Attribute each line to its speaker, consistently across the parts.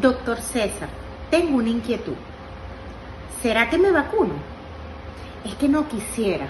Speaker 1: Doctor César, tengo una inquietud. ¿Será que me vacuno? Es que no quisiera.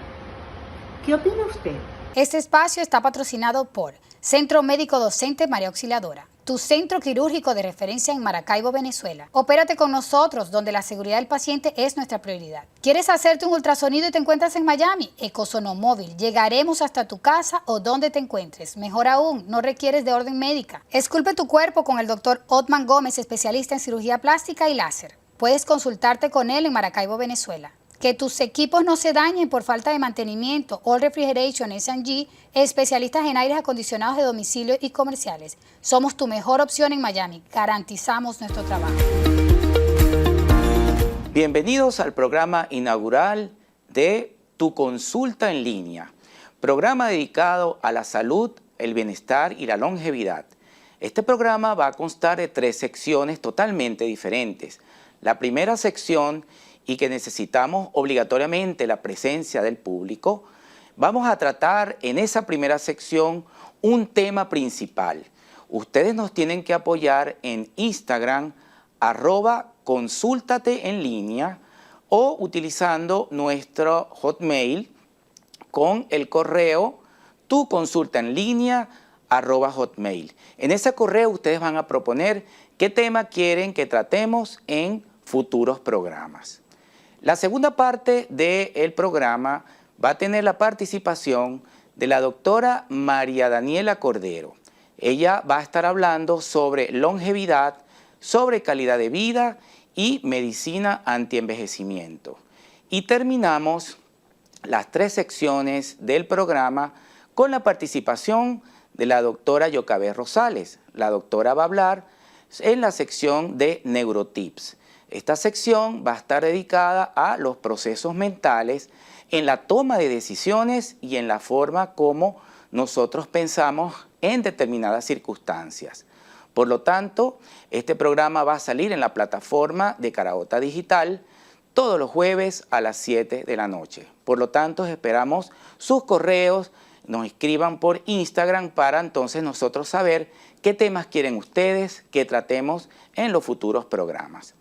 Speaker 1: ¿Qué opina usted?
Speaker 2: Este espacio está patrocinado por Centro Médico Docente María Auxiliadora, tu centro quirúrgico de referencia en Maracaibo, Venezuela. Opérate con nosotros, donde la seguridad del paciente es nuestra prioridad. ¿Quieres hacerte un ultrasonido y te encuentras en Miami? Ecosonomóvil. Llegaremos hasta tu casa o donde te encuentres. Mejor aún, no requieres de orden médica. Esculpe tu cuerpo con el Dr. Otman Gómez, especialista en cirugía plástica y láser. Puedes consultarte con él en Maracaibo, Venezuela. Que tus equipos no se dañen por falta de mantenimiento. All Refrigeration S&G, especialistas en aires acondicionados de domicilio y comerciales. Somos tu mejor opción en Miami. Garantizamos nuestro trabajo.
Speaker 3: Bienvenidos al programa inaugural de Tu Consulta en Línea, programa dedicado a la salud, el bienestar y la longevidad. Este programa va a constar de 3 secciones totalmente diferentes. La primera sección, y que necesitamos obligatoriamente la presencia del público, vamos a tratar en esa primera sección un tema principal. Ustedes nos tienen que apoyar en Instagram, @consúltate en línea, o utilizando nuestro Hotmail con el correo tuconsultaenlinea@hotmail. En ese correo ustedes van a proponer qué tema quieren que tratemos en futuros programas. La segunda parte del programa va a tener la participación de la doctora María Daniela Cordero. Ella va a estar hablando sobre longevidad, sobre calidad de vida y medicina antienvejecimiento. Y terminamos las 3 secciones del programa con la participación de la doctora Yocabé Rosales. La doctora va a hablar en la sección de Neurotips. Esta sección va a estar dedicada a los procesos mentales en la toma de decisiones y en la forma como nosotros pensamos en determinadas circunstancias. Por lo tanto, este programa va a salir en la plataforma de Caraota Digital todos los jueves a las 7 de la noche. Por lo tanto, esperamos sus correos, nos escriban por Instagram para entonces nosotros saber qué temas quieren ustedes que tratemos en los futuros programas.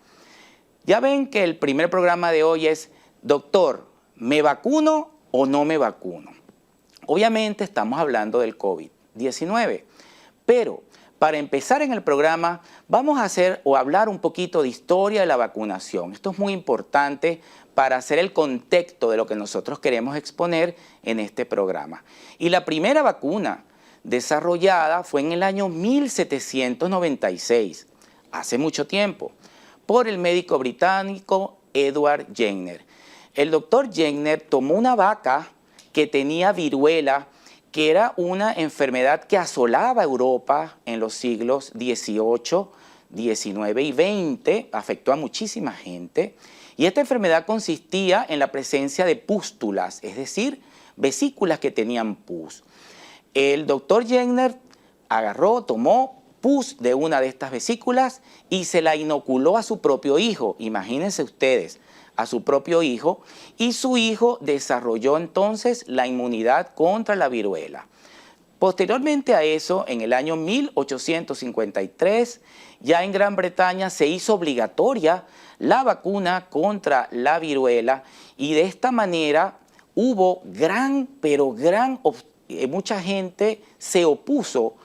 Speaker 3: Ya ven que el primer programa de hoy es, doctor, ¿me vacuno o no me vacuno? Obviamente estamos hablando del COVID-19, pero para empezar en el programa vamos a hacer o hablar un poquito de historia de la vacunación. Esto es muy importante para hacer el contexto de lo que nosotros queremos exponer en este programa. Y la primera vacuna desarrollada fue en el año 1796, hace mucho tiempo, por el médico británico Edward Jenner. El doctor Jenner tomó una vaca que tenía viruela, que era una enfermedad que asolaba Europa en los siglos XVIII, XIX y XX, afectó a muchísima gente. Y esta enfermedad consistía en la presencia de pústulas, es decir, vesículas que tenían pus. El doctor Jenner agarró, tomó pus de una de estas vesículas y se la inoculó a su propio hijo. Imagínense ustedes, a su propio hijo, y su hijo desarrolló entonces la inmunidad contra la viruela. Posteriormente a eso, en el año 1853, ya en Gran Bretaña se hizo obligatoria la vacuna contra la viruela y de esta manera hubo mucha gente se opuso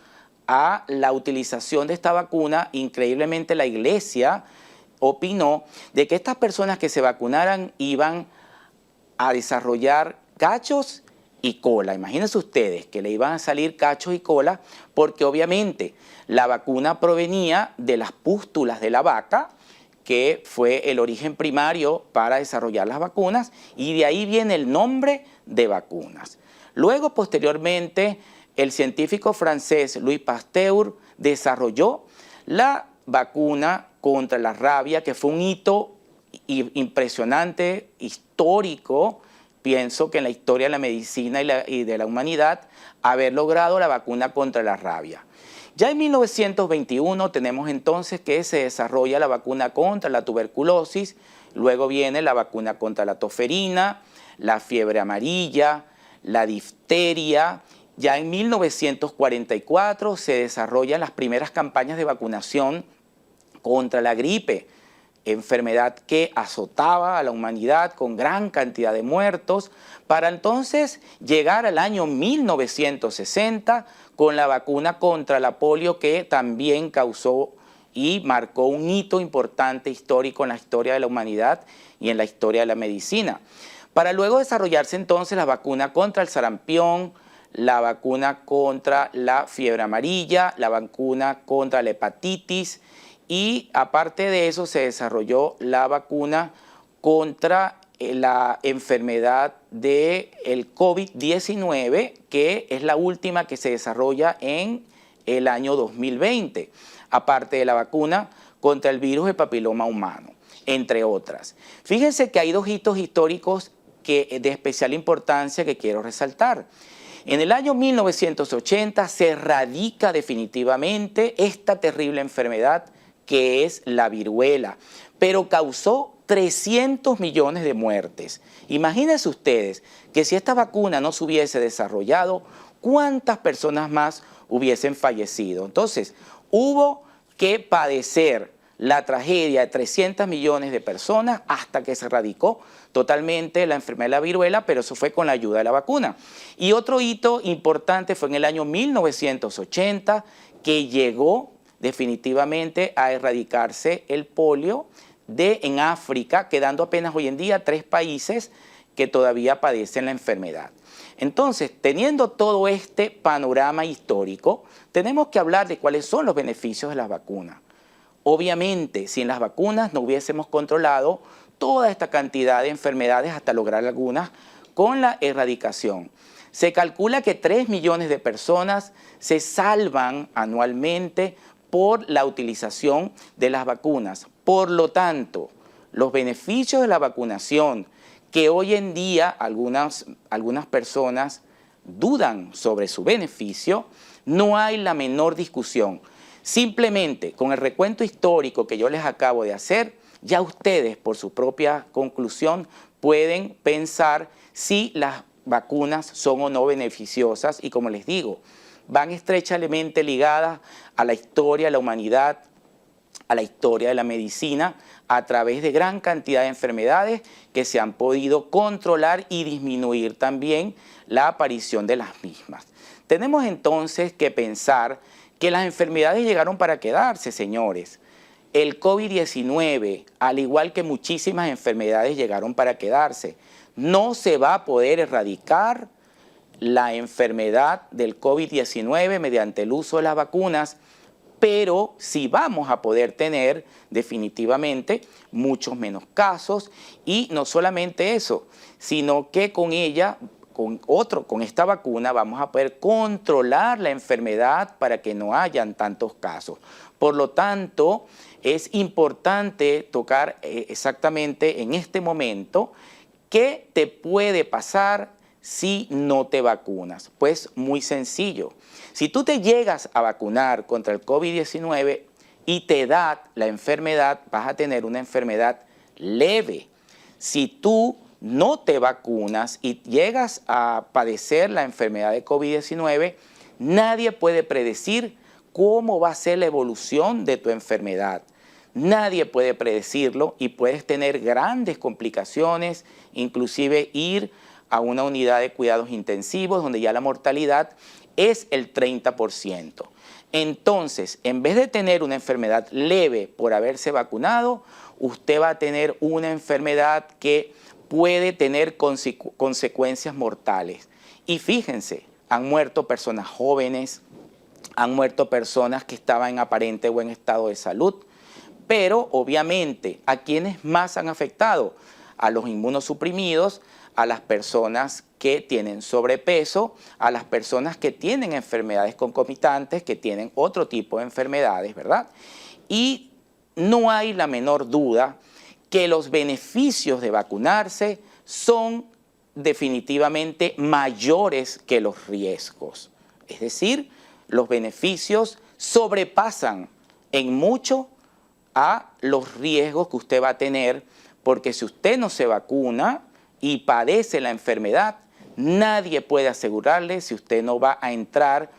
Speaker 3: a la utilización de esta vacuna. Increíblemente la iglesia opinó de que estas personas que se vacunaran iban a desarrollar cachos y cola. Imagínense ustedes que le iban a salir cachos y cola porque obviamente la vacuna provenía de las pústulas de la vaca, que fue el origen primario para desarrollar las vacunas, y de ahí viene el nombre de vacunas. Luego, posteriormente, el científico francés Louis Pasteur desarrolló la vacuna contra la rabia, que fue un hito impresionante, histórico, pienso que en la historia de la medicina y de la humanidad, haber logrado la vacuna contra la rabia. Ya en 1921 tenemos entonces que se desarrolla la vacuna contra la tuberculosis, luego viene la vacuna contra la tosferina, la fiebre amarilla, la difteria. Ya en 1944 se desarrollan las primeras campañas de vacunación contra la gripe, enfermedad que azotaba a la humanidad con gran cantidad de muertos, para entonces llegar al año 1960 con la vacuna contra la polio, que también causó y marcó un hito importante histórico en la historia de la humanidad y en la historia de la medicina. Para luego desarrollarse entonces la vacuna contra el sarampión, la vacuna contra la fiebre amarilla, la vacuna contra la hepatitis, y aparte de eso se desarrolló la vacuna contra la enfermedad del COVID-19, que es la última que se desarrolla en el año 2020, aparte de la vacuna contra el virus del papiloma humano, entre otras. Fíjense que hay dos hitos históricos de especial importancia que quiero resaltar. En el año 1980 se erradica definitivamente esta terrible enfermedad que es la viruela, pero causó 300 millones de muertes. Imagínense ustedes que si esta vacuna no se hubiese desarrollado, ¿cuántas personas más hubiesen fallecido? Entonces, hubo que padecer la tragedia de 300 millones de personas hasta que se erradicó totalmente la enfermedad de la viruela, pero eso fue con la ayuda de la vacuna. Y otro hito importante fue en el año 1980, que llegó definitivamente a erradicarse el polio en África, quedando apenas hoy en día 3 países que todavía padecen la enfermedad. Entonces, teniendo todo este panorama histórico, tenemos que hablar de cuáles son los beneficios de las vacunas. Obviamente, sin las vacunas no hubiésemos controlado toda esta cantidad de enfermedades hasta lograr algunas con la erradicación. Se calcula que 3 millones de personas se salvan anualmente por la utilización de las vacunas. Por lo tanto, los beneficios de la vacunación, que hoy en día algunas personas dudan sobre su beneficio, no hay la menor discusión. Simplemente con el recuento histórico que yo les acabo de hacer, ya ustedes por su propia conclusión pueden pensar si las vacunas son o no beneficiosas, y como les digo, van estrechamente ligadas a la historia de la humanidad, a la historia de la medicina, a través de gran cantidad de enfermedades que se han podido controlar y disminuir también la aparición de las mismas. Tenemos entonces que pensar que las enfermedades llegaron para quedarse, señores. El COVID-19, al igual que muchísimas enfermedades, llegaron para quedarse. No se va a poder erradicar la enfermedad del COVID-19 mediante el uso de las vacunas, pero sí vamos a poder tener definitivamente muchos menos casos, y no solamente eso, sino que con ella, con esta vacuna vamos a poder controlar la enfermedad para que no hayan tantos casos. Por lo tanto, es importante tocar exactamente en este momento qué te puede pasar si no te vacunas. Pues muy sencillo. Si tú te llegas a vacunar contra el COVID-19 y te da la enfermedad, vas a tener una enfermedad leve. Si tú no te vacunas y llegas a padecer la enfermedad de COVID-19, nadie puede predecir cómo va a ser la evolución de tu enfermedad. Nadie puede predecirlo y puedes tener grandes complicaciones, inclusive ir a una unidad de cuidados intensivos donde ya la mortalidad es el 30%. Entonces, en vez de tener una enfermedad leve por haberse vacunado, usted va a tener una enfermedad que puede tener consecuencias mortales. Y fíjense, han muerto personas jóvenes, han muerto personas que estaban en aparente buen estado de salud, pero obviamente, ¿a quiénes más han afectado? A los inmunosuprimidos, a las personas que tienen sobrepeso, a las personas que tienen enfermedades concomitantes, que tienen otro tipo de enfermedades, ¿verdad? Y no hay la menor duda que los beneficios de vacunarse son definitivamente mayores que los riesgos. Es decir, los beneficios sobrepasan en mucho a los riesgos que usted va a tener, porque si usted no se vacuna y padece la enfermedad, nadie puede asegurarle si usted no va a entrar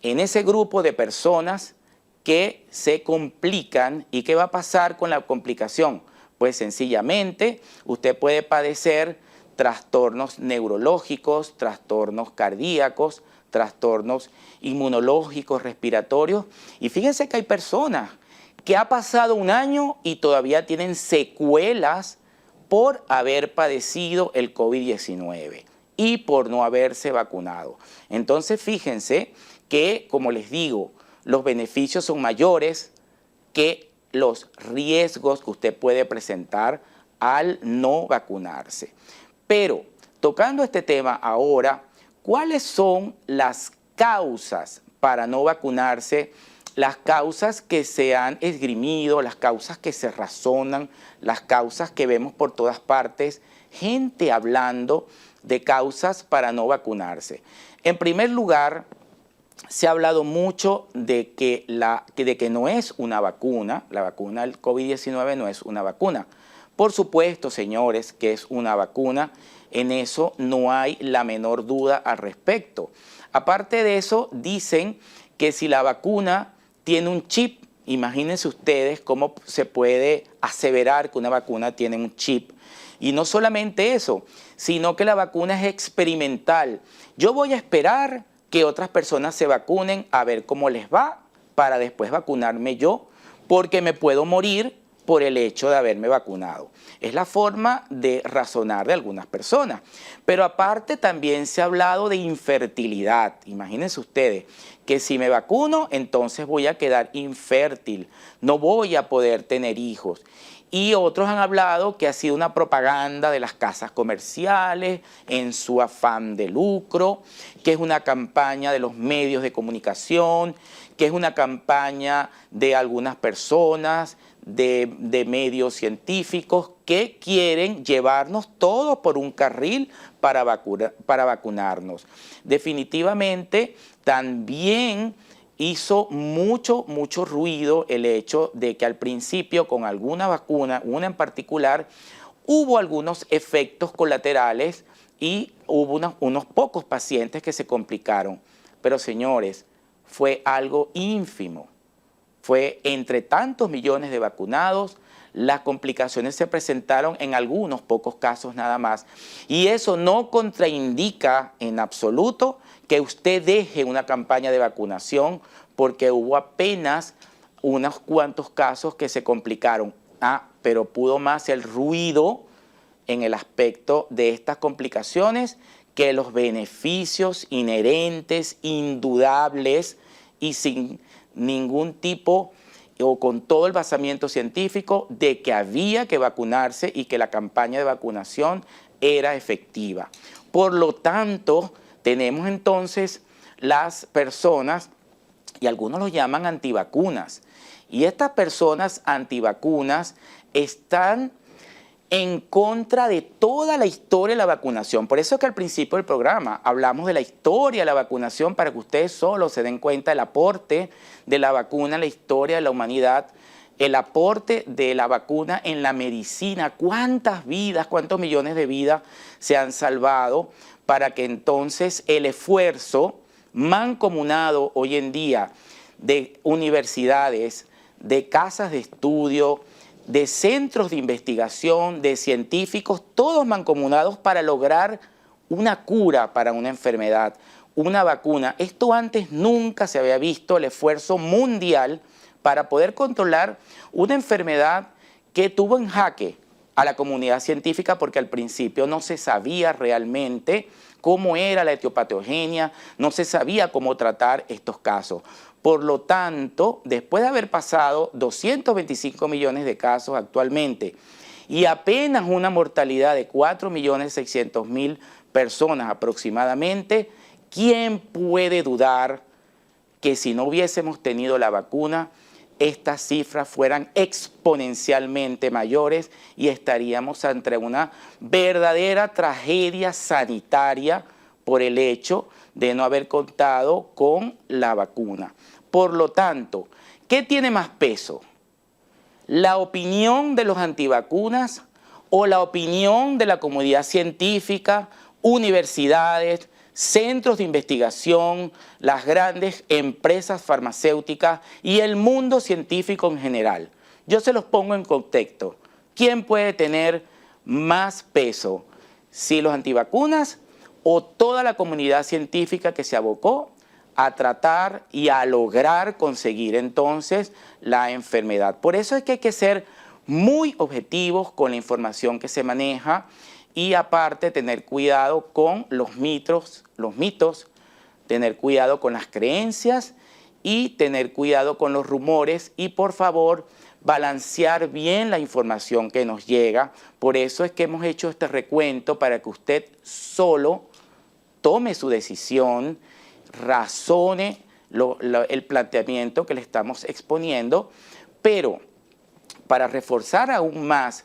Speaker 3: en ese grupo de personas que se complican. ¿Y qué va a pasar con la complicación? Pues sencillamente usted puede padecer trastornos neurológicos, trastornos cardíacos, trastornos inmunológicos, respiratorios. Y fíjense que hay personas que ha pasado un año y todavía tienen secuelas por haber padecido el COVID-19 y por no haberse vacunado. Entonces fíjense que, como les digo, los beneficios son mayores que los riesgos que usted puede presentar al no vacunarse. Pero, tocando este tema ahora, ¿cuáles son las causas para no vacunarse? Las causas que se han esgrimido, las causas que se razonan, las causas que vemos por todas partes, gente hablando de causas para no vacunarse. En primer lugar, se ha hablado mucho de que no es una vacuna, la vacuna del COVID-19 no es una vacuna. Por supuesto, señores, que es una vacuna, en eso no hay la menor duda al respecto. Aparte de eso, dicen que si la vacuna tiene un chip, imagínense ustedes cómo se puede aseverar que una vacuna tiene un chip. Y no solamente eso, sino que la vacuna es experimental. Yo voy a esperar que otras personas se vacunen a ver cómo les va para después vacunarme yo, porque me puedo morir por el hecho de haberme vacunado. Es la forma de razonar de algunas personas. Pero aparte también se ha hablado de infertilidad. Imagínense ustedes que si me vacuno, entonces voy a quedar infértil, no voy a poder tener hijos. Y otros han hablado que ha sido una propaganda de las casas comerciales en su afán de lucro, que es una campaña de los medios de comunicación, que es una campaña de algunas personas, de medios científicos que quieren llevarnos todos por un carril para vacunarnos. Definitivamente también hizo mucho ruido el hecho de que al principio con alguna vacuna, una en particular, hubo algunos efectos colaterales y hubo unos pocos pacientes que se complicaron. Pero señores, fue algo ínfimo. Fue entre tantos millones de vacunados, las complicaciones se presentaron en algunos pocos casos nada más. Y eso no contraindica en absoluto que usted deje una campaña de vacunación porque hubo apenas unos cuantos casos que se complicaron. Pero pudo más el ruido en el aspecto de estas complicaciones que los beneficios inherentes, indudables y sin ningún tipo o con todo el basamiento científico de que había que vacunarse y que la campaña de vacunación era efectiva. Por lo tanto, tenemos entonces las personas, y algunos los llaman antivacunas, y estas personas antivacunas están en contra de toda la historia de la vacunación. Por eso es que al principio del programa hablamos de la historia de la vacunación para que ustedes solo se den cuenta del aporte de la vacuna en la historia de la humanidad, el aporte de la vacuna en la medicina, cuántas vidas, cuántos millones de vidas se han salvado para que entonces el esfuerzo mancomunado hoy en día de universidades, de casas de estudio, de centros de investigación, de científicos, todos mancomunados para lograr una cura para una enfermedad, una vacuna. Esto antes nunca se había visto, el esfuerzo mundial para poder controlar una enfermedad que tuvo en jaque a la comunidad científica porque al principio no se sabía realmente cómo era la etiopatogenia, no se sabía cómo tratar estos casos. Por lo tanto, después de haber pasado 225 millones de casos actualmente y apenas una mortalidad de 4.600.000 personas aproximadamente, ¿quién puede dudar que si no hubiésemos tenido la vacuna, estas cifras fueran exponencialmente mayores y estaríamos ante una verdadera tragedia sanitaria por el hecho de no haber contado con la vacuna? Por lo tanto, ¿qué tiene más peso? ¿La opinión de los antivacunas o la opinión de la comunidad científica, universidades, centros de investigación, las grandes empresas farmacéuticas y el mundo científico en general. Yo se los pongo en contexto. ¿Quién puede tener más peso? ¿Si los antivacunas o toda la comunidad científica que se abocó a tratar y a lograr conseguir entonces la enfermedad? Por eso es que hay que ser muy objetivos con la información que se maneja y aparte tener cuidado con los mitos, tener cuidado con las creencias y tener cuidado con los rumores y por favor balancear bien la información que nos llega. Por eso es que hemos hecho este recuento para que usted solo tome su decisión, razone el planteamiento que le estamos exponiendo, pero para reforzar aún más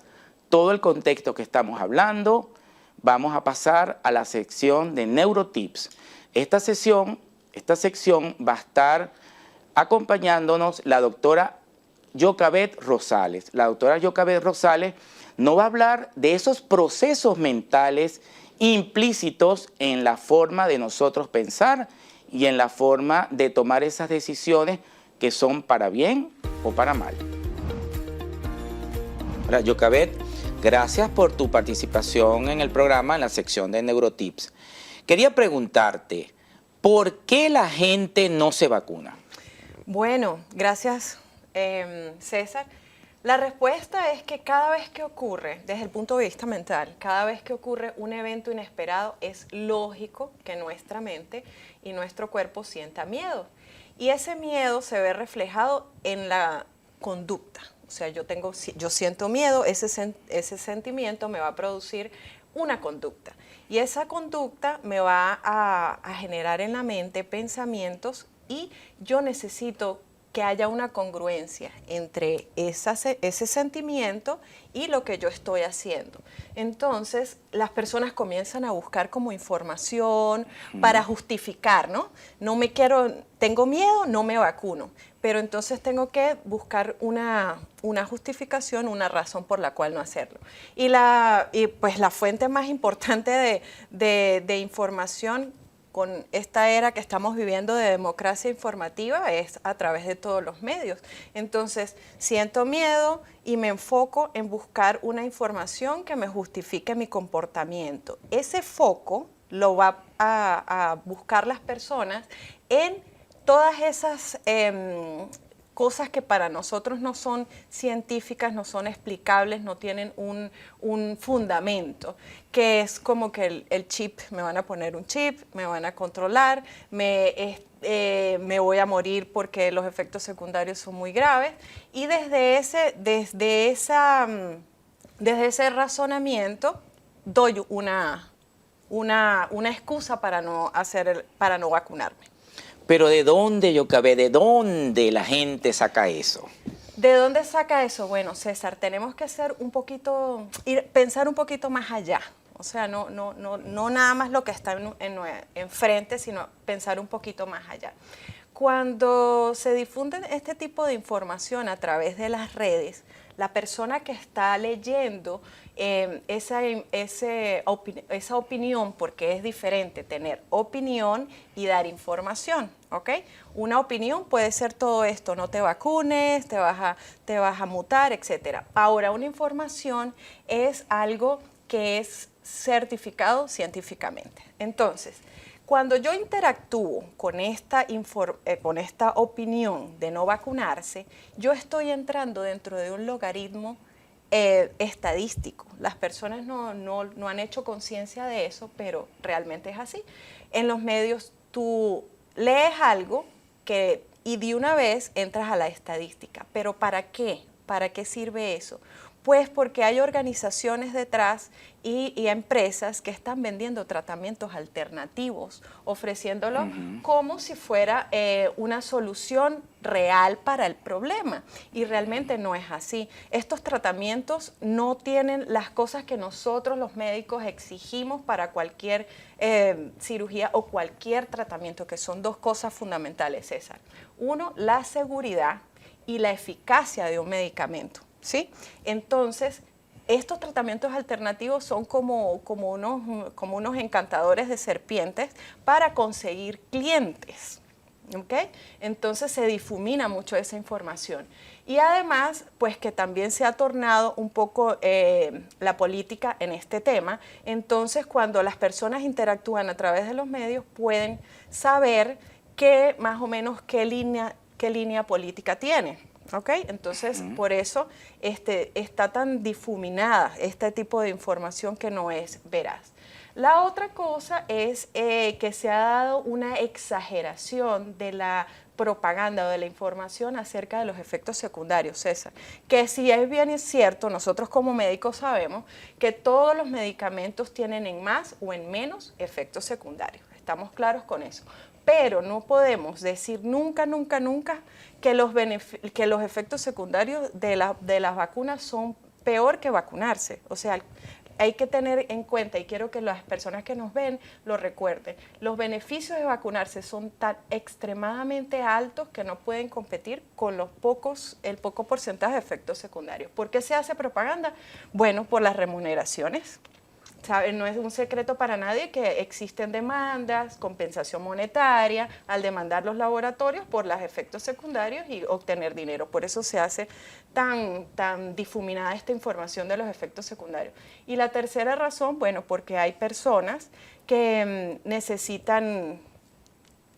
Speaker 3: todo el contexto que estamos hablando, vamos a pasar a la sección de Neurotips. Esta sección va a estar acompañándonos la doctora Yocavet Rosales. La doctora Yocavet Rosales nos va a hablar de esos procesos mentales implícitos en la forma de nosotros pensar y en la forma de tomar esas decisiones que son para bien o para mal. Ahora, Yocavet, gracias por tu participación en el programa en la sección de Neurotips. Quería preguntarte, ¿por qué la gente no se vacuna?
Speaker 4: Bueno, gracias César. La respuesta es que cada vez que ocurre, desde el punto de vista mental, cada vez que ocurre un evento inesperado, es lógico que nuestra mente y nuestro cuerpo sienta miedo. Y ese miedo se ve reflejado en la conducta. O sea, yo siento miedo, ese sentimiento me va a producir una conducta. Y esa conducta me va a generar en la mente pensamientos y yo necesito que haya una congruencia entre ese sentimiento y lo que yo estoy haciendo. Entonces, las personas comienzan a buscar como información para justificar, ¿no? Tengo miedo, no me vacuno, pero entonces tengo que buscar una justificación, una razón por la cual no hacerlo. Y pues la fuente más importante de información con esta era que estamos viviendo de democracia informativa es a través de todos los medios. Entonces, siento miedo y me enfoco en buscar una información que me justifique mi comportamiento. Ese foco lo va a buscar las personas en todas esas cosas que para nosotros no son científicas, no son explicables, no tienen un fundamento, que es como que el chip, me van a poner un chip, me van a controlar, me voy a morir porque los efectos secundarios son muy graves. Y desde ese razonamiento doy una excusa para no vacunarme.
Speaker 3: Pero ¿de dónde, Yocavet? ¿De dónde la gente saca eso?
Speaker 4: ¿De dónde saca eso? Bueno, César, tenemos que pensar un poquito más allá. O sea, no nada más lo que está enfrente, sino pensar un poquito más allá. Cuando se difunde este tipo de información a través de las redes, la persona que está leyendo esa opinión, porque es diferente tener opinión y dar información, ¿ok? Una opinión puede ser todo esto, no te vacunes, te vas a mutar, etc. Ahora, una información es algo que es certificado científicamente. Entonces, cuando yo interactúo con esta opinión de no vacunarse, yo estoy entrando dentro de un logaritmo estadístico. Las personas no han hecho conciencia de eso, pero realmente es así. En los medios tú lees algo y de una vez entras a la estadística. ¿Pero para qué? ¿Para qué sirve eso? Pues porque hay organizaciones detrás y empresas que están vendiendo tratamientos alternativos, ofreciéndolos como si fuera una solución real para el problema. Y realmente no es así. Estos tratamientos no tienen las cosas que nosotros los médicos exigimos para cualquier cirugía o cualquier tratamiento, que son dos cosas fundamentales, César. Uno, la seguridad y la eficacia de un medicamento. ¿Sí? Entonces, estos tratamientos alternativos son como unos encantadores de serpientes para conseguir clientes. ¿Okay? Entonces se difumina mucho esa información. Y además, pues que también se ha tornado un poco la política en este tema. Entonces, cuando las personas interactúan a través de los medios, pueden saber más o menos qué línea política tiene. ¿Okay? Entonces, por eso está tan difuminada este tipo de información que no es veraz. La otra cosa es que se ha dado una exageración de la propaganda o de la información acerca de los efectos secundarios, César. Que si es bien es cierto, nosotros como médicos sabemos que todos los medicamentos tienen en más o en menos efectos secundarios. Estamos claros con eso. Pero no podemos decir nunca, nunca, nunca que los efectos secundarios de las vacunas son peor que vacunarse. O sea, hay que tener en cuenta, y quiero que las personas que nos ven lo recuerden, los beneficios de vacunarse son tan extremadamente altos que no pueden competir con el poco porcentaje de efectos secundarios. ¿Por qué se hace propaganda? Bueno, por las remuneraciones. ¿Saben? No es un secreto para nadie que existen demandas, compensación monetaria, al demandar los laboratorios por los efectos secundarios y obtener dinero. Por eso se hace tan difuminada esta información de los efectos secundarios. Y la tercera razón, bueno, porque hay personas que necesitan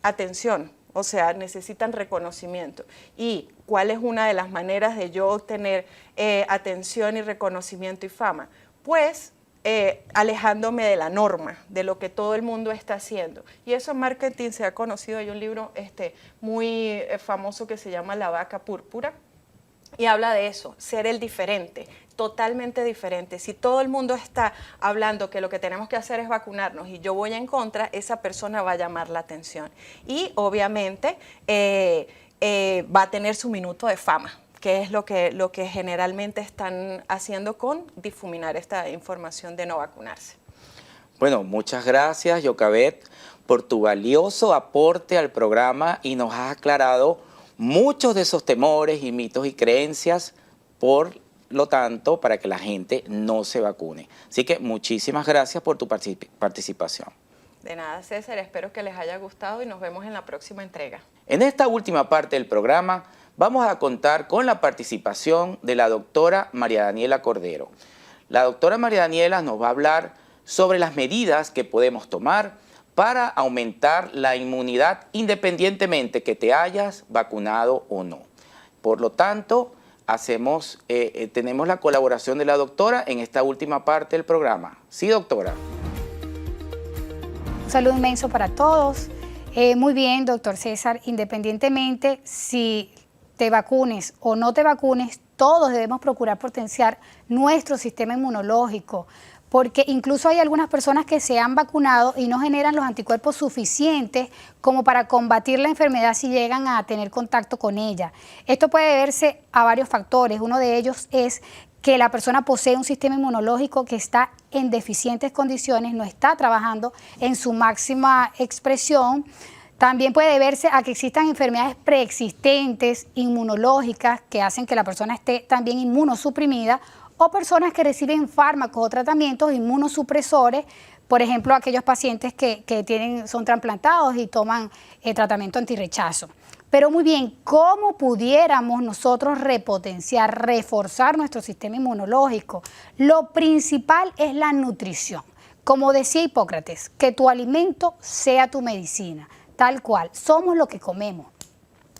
Speaker 4: atención, o sea, necesitan reconocimiento. ¿Y cuál es una de las maneras de yo obtener atención y reconocimiento y fama? Pues alejándome de la norma, de lo que todo el mundo está haciendo. Y eso en marketing se ha conocido. Hay un libro muy famoso que se llama La vaca púrpura y habla de eso, ser el diferente, totalmente diferente. Si todo el mundo está hablando que lo que tenemos que hacer es vacunarnos y yo voy en contra, esa persona va a llamar la atención. Y obviamente va a tener su minuto de fama, que es lo que generalmente están haciendo con difuminar esta información de no vacunarse.
Speaker 3: Bueno, muchas gracias, Yocavet, por tu valioso aporte al programa y nos has aclarado muchos de esos temores y mitos y creencias, por lo tanto, para que la gente no se vacune. Así que muchísimas gracias por tu participación.
Speaker 4: De nada, César, espero que les haya gustado y nos vemos en la próxima entrega.
Speaker 3: En esta última parte del programa, vamos a contar con la participación de la doctora María Daniela Cordero. La doctora María Daniela nos va a hablar sobre las medidas que podemos tomar para aumentar la inmunidad independientemente que te hayas vacunado o no. Por lo tanto, tenemos la colaboración de la doctora en esta última parte del programa. Sí, doctora.
Speaker 2: Un saludo inmenso para todos. Muy bien, doctor César, independientemente si te vacunes o no te vacunes, todos debemos procurar potenciar nuestro sistema inmunológico, porque incluso hay algunas personas que se han vacunado y no generan los anticuerpos suficientes como para combatir la enfermedad si llegan a tener contacto con ella. Esto puede deberse a varios factores. Uno de ellos es que la persona posee un sistema inmunológico que está en deficientes condiciones, no está trabajando en su máxima expresión. También puede deberse a que existan enfermedades preexistentes inmunológicas que hacen que la persona esté también inmunosuprimida, o personas que reciben fármacos o tratamientos inmunosupresores, por ejemplo, aquellos pacientes que son trasplantados y toman tratamiento antirrechazo. Pero muy bien, ¿cómo pudiéramos nosotros repotenciar, reforzar nuestro sistema inmunológico? Lo principal es la nutrición. Como decía Hipócrates, que tu alimento sea tu medicina. Tal cual, somos lo que comemos.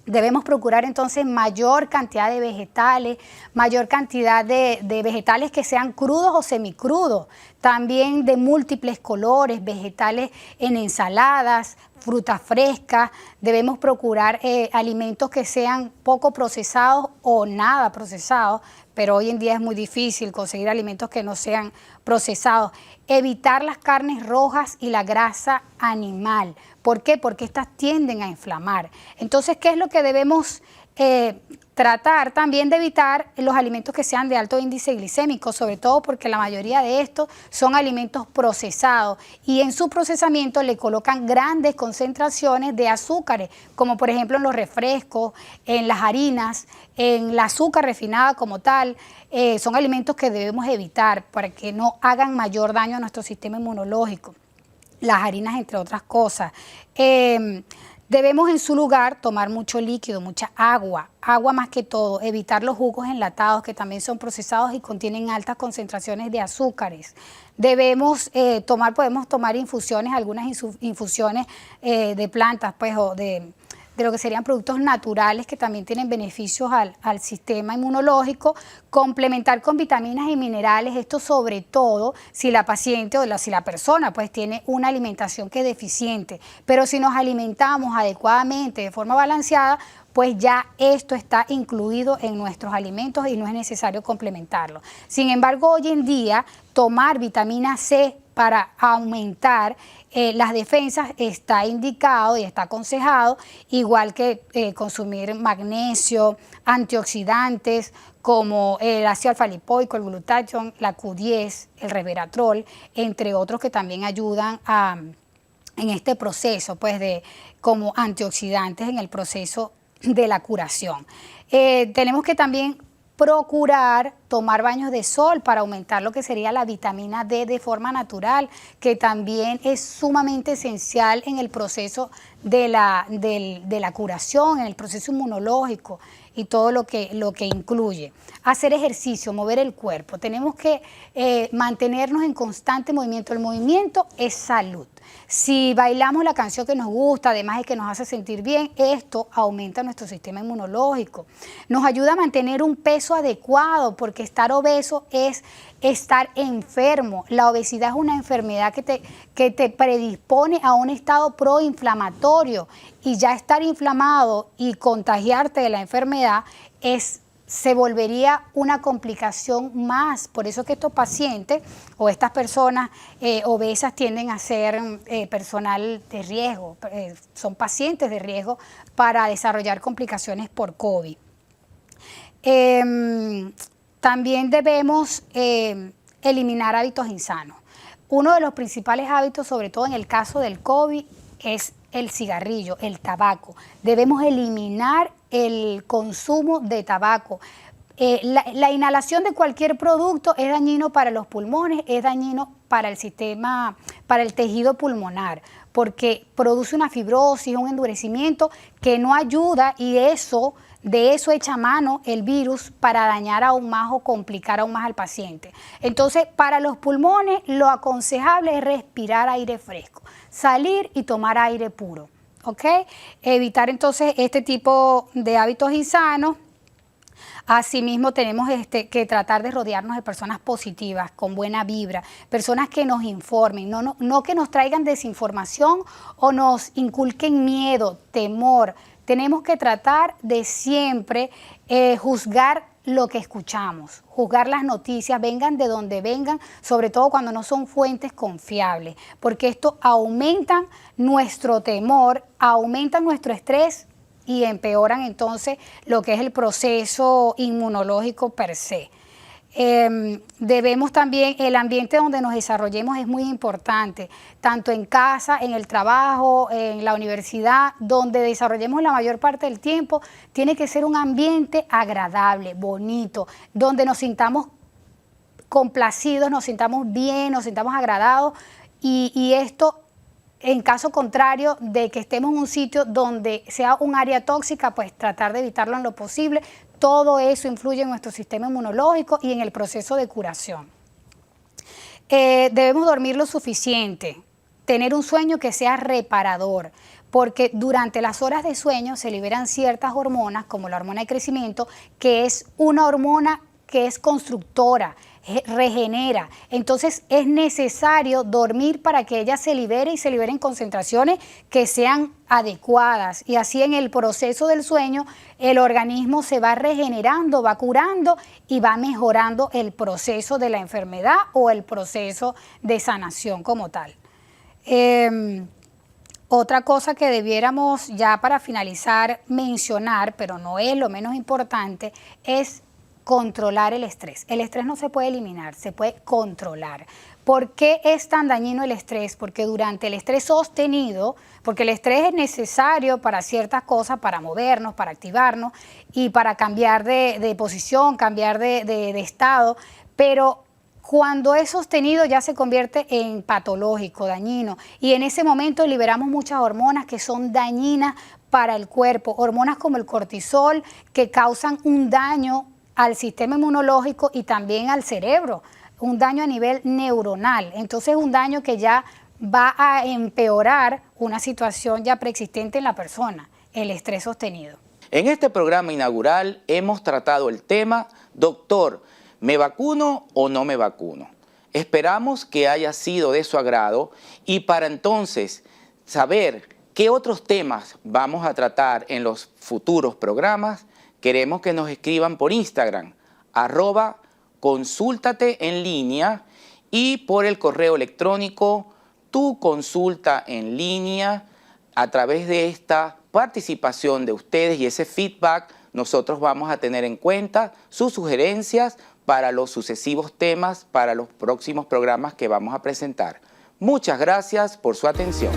Speaker 2: Debemos procurar entonces mayor cantidad de vegetales, mayor cantidad de vegetales que sean crudos o semicrudos, también de múltiples colores, vegetales en ensaladas, frutas frescas. Debemos procurar alimentos que sean poco procesados o nada procesados, pero hoy en día es muy difícil conseguir alimentos que no sean procesados. Evitar las carnes rojas y la grasa animal. ¿Por qué? Porque estas tienden a inflamar. Entonces, ¿qué es lo que debemos tratar también de evitar los alimentos que sean de alto índice glicémico, sobre todo porque la mayoría de estos son alimentos procesados y en su procesamiento le colocan grandes concentraciones de azúcares, como por ejemplo en los refrescos, en las harinas, en la azúcar refinada como tal. Son alimentos que debemos evitar para que no hagan mayor daño a nuestro sistema inmunológico. Las harinas, entre otras cosas. Debemos en su lugar tomar mucho líquido, mucha agua más que todo, evitar los jugos enlatados que también son procesados y contienen altas concentraciones de azúcares. Debemos podemos tomar infusiones, algunas infusiones de plantas, pues, o de lo que serían productos naturales que también tienen beneficios al sistema inmunológico, complementar con vitaminas y minerales, esto sobre todo si la paciente o si la persona pues tiene una alimentación que es deficiente, pero si nos alimentamos adecuadamente, de forma balanceada, pues ya esto está incluido en nuestros alimentos y no es necesario complementarlo. Sin embargo, hoy en día, tomar vitamina C para aumentar las defensas está indicado y está aconsejado, igual que consumir magnesio, antioxidantes como el ácido alfa-lipoico, el glutatión, la Q10, el resveratrol, entre otros que también ayudan en este proceso, pues, como antioxidantes en el proceso de la curación. Tenemos que también procurar tomar baños de sol para aumentar lo que sería la vitamina D de forma natural, que también es sumamente esencial en el proceso de la curación, en el proceso inmunológico y todo lo que incluye. Hacer ejercicio, mover el cuerpo. Tenemos que mantenernos en constante movimiento. El movimiento es salud. Si bailamos la canción que nos gusta, además de que nos hace sentir bien, esto aumenta nuestro sistema inmunológico. Nos ayuda a mantener un peso adecuado, porque estar obeso es estar enfermo. La obesidad es una enfermedad que te predispone a un estado proinflamatorio, y ya estar inflamado y contagiarte de la enfermedad se volvería una complicación más. Por eso que estos pacientes o estas personas obesas tienden a ser personal de riesgo, son pacientes de riesgo para desarrollar complicaciones por COVID. También debemos eliminar hábitos insanos. Uno de los principales hábitos, sobre todo en el caso del COVID, es el cigarrillo, el tabaco. Debemos eliminar el consumo de tabaco. La inhalación de cualquier producto es dañino para los pulmones, es dañino para el sistema, para el tejido pulmonar, porque produce una fibrosis, un endurecimiento que no ayuda, y de eso echa mano el virus para dañar aún más o complicar aún más al paciente. Entonces, para los pulmones, lo aconsejable es respirar aire fresco, salir y tomar aire puro, ¿ok? Evitar entonces este tipo de hábitos insanos. Asimismo, tenemos que tratar de rodearnos de personas positivas, con buena vibra, personas que nos informen, no que nos traigan desinformación o nos inculquen miedo, temor. Tenemos que tratar de siempre juzgar lo que escuchamos, juzgar las noticias, vengan de donde vengan, sobre todo cuando no son fuentes confiables, porque esto aumenta nuestro temor, aumenta nuestro estrés y empeoran entonces lo que es el proceso inmunológico per se. Debemos también, el ambiente donde nos desarrollemos es muy importante, tanto en casa, en el trabajo, en la universidad, donde desarrollemos la mayor parte del tiempo, tiene que ser un ambiente agradable, bonito, donde nos sintamos complacidos, nos sintamos bien, nos sintamos agradados, y esto, en caso contrario de que estemos en un sitio donde sea un área tóxica, pues tratar de evitarlo en lo posible. Todo eso influye en nuestro sistema inmunológico y en el proceso de curación. Debemos dormir lo suficiente, tener un sueño que sea reparador, porque durante las horas de sueño se liberan ciertas hormonas, como la hormona de crecimiento, que es una hormona que es constructora, regenera. Entonces es necesario dormir para que ella se libere, y se liberen concentraciones que sean adecuadas, y así en el proceso del sueño el organismo se va regenerando, va curando y va mejorando el proceso de la enfermedad o el proceso de sanación como tal. Otra cosa que debiéramos ya para finalizar mencionar, pero no es lo menos importante, es controlar el estrés. El estrés no se puede eliminar, se puede controlar. ¿Por qué es tan dañino el estrés? Porque durante el estrés sostenido, porque el estrés es necesario para ciertas cosas, para movernos, para activarnos y para cambiar de posición, cambiar de estado, pero cuando es sostenido ya se convierte en patológico, dañino, y en ese momento liberamos muchas hormonas que son dañinas para el cuerpo, hormonas como el cortisol que causan un daño al sistema inmunológico y también al cerebro, un daño a nivel neuronal. Entonces un daño que ya va a empeorar una situación ya preexistente en la persona, el estrés sostenido.
Speaker 3: En este programa inaugural hemos tratado el tema, doctor, ¿me vacuno o no me vacuno? Esperamos que haya sido de su agrado y para entonces saber qué otros temas vamos a tratar en los futuros programas, queremos que nos escriban por Instagram, @consúltate en línea y por el correo electrónico tu consulta en línea. A través de esta participación de ustedes y ese feedback, nosotros vamos a tener en cuenta sus sugerencias para los sucesivos temas, para los próximos programas que vamos a presentar. Muchas gracias por su atención.